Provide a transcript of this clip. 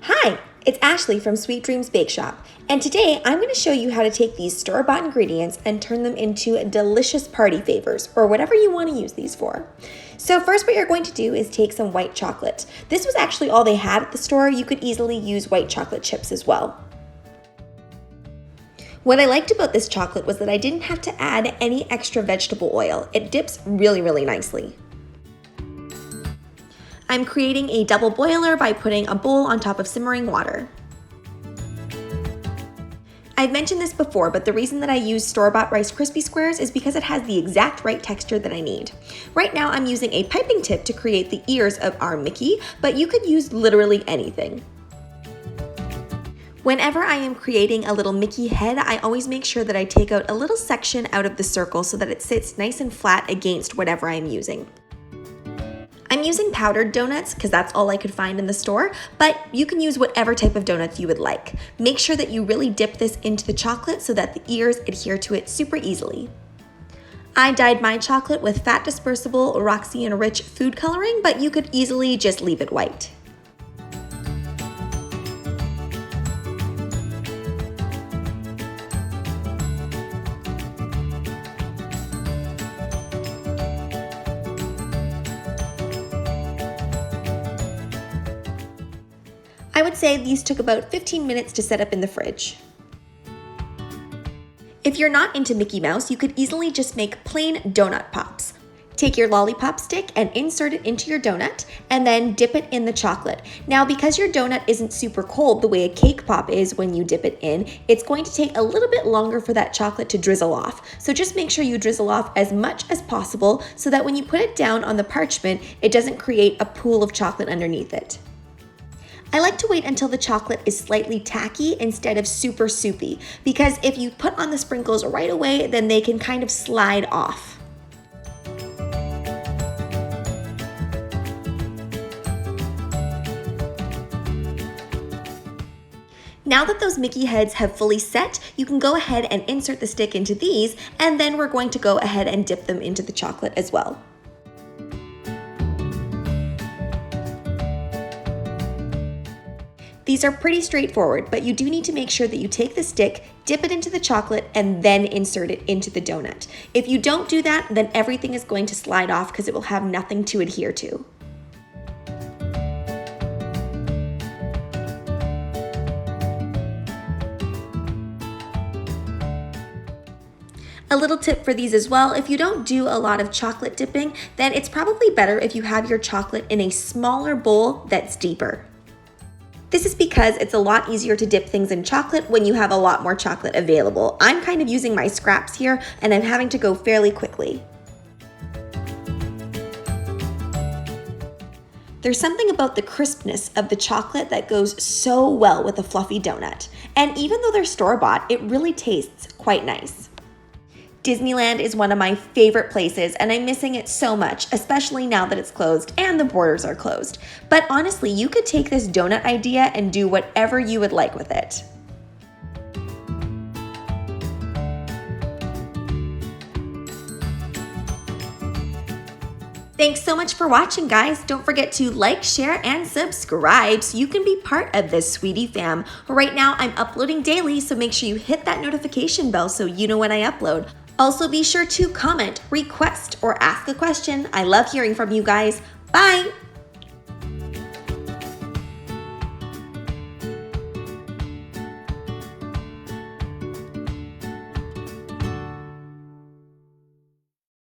Hi, it's Ashleigh from Sweet Dreams Bake Shop, and today I'm going to show you how to take these store-bought ingredients and turn them into delicious party favors, or whatever you want to use these for. So first what you're going to do is take some white chocolate. This was actually all they had at the store. You could easily use white chocolate chips as well. What I liked about this chocolate was that I didn't have to add any extra vegetable oil. It dips really nicely. I'm creating a double boiler by putting a bowl on top of simmering water. I've mentioned this before, but the reason that I use store-bought Rice Krispie squares is because it has the exact right texture that I need. Right now I'm using a piping tip to create the ears of our Mickey, but you could use literally anything. Whenever I am creating a little Mickey head, I always make sure that I take out a little section out of the circle so that it sits nice and flat against whatever I'm using. I'm using powdered donuts because that's all I could find in the store, but you can use whatever type of donuts you would like. Make sure that you really dip this into the chocolate so that the ears adhere to it super easily. I dyed my chocolate with fat dispersible Roxy and Rich food coloring, but you could easily just leave it white. I would say these took about 15 minutes to set up in the fridge. If you're not into Mickey Mouse, you could easily just make plain donut pops. Take your lollipop stick and insert it into your donut, and then dip it in the chocolate. Now, because your donut isn't super cold the way a cake pop is when you dip it in, it's going to take a little bit longer for that chocolate to drizzle off. So just make sure you drizzle off as much as possible so that when you put it down on the parchment, it doesn't create a pool of chocolate underneath it. I like to wait until the chocolate is slightly tacky instead of super soupy, because if you put on the sprinkles right away, then they can kind of slide off. Now that those Mickey heads have fully set, you can go ahead and insert the stick into these, and then we're going to go ahead and dip them into the chocolate as well. These are pretty straightforward, but you do need to make sure that you take the stick, dip it into the chocolate, and then insert it into the donut. If you don't do that, then everything is going to slide off because it will have nothing to adhere to. A little tip for these as well, if you don't do a lot of chocolate dipping, then it's probably better if you have your chocolate in a smaller bowl that's deeper. This is because it's a lot easier to dip things in chocolate when you have a lot more chocolate available. I'm kind of using my scraps here, and I'm having to go fairly quickly. There's something about the crispness of the chocolate that goes so well with a fluffy donut. And even though they're store-bought, it really tastes quite nice. Disneyland is one of my favorite places, and I'm missing it so much, especially now that it's closed and the borders are closed. But honestly, you could take this donut idea and do whatever you would like with it. Thanks so much for watching, guys. Don't forget to like, share, and subscribe so you can be part of this sweetie fam. Right now, I'm uploading daily, so make sure you hit that notification bell so you know when I upload. Also, be sure to comment, request, or ask a question. I love hearing from you guys. Bye!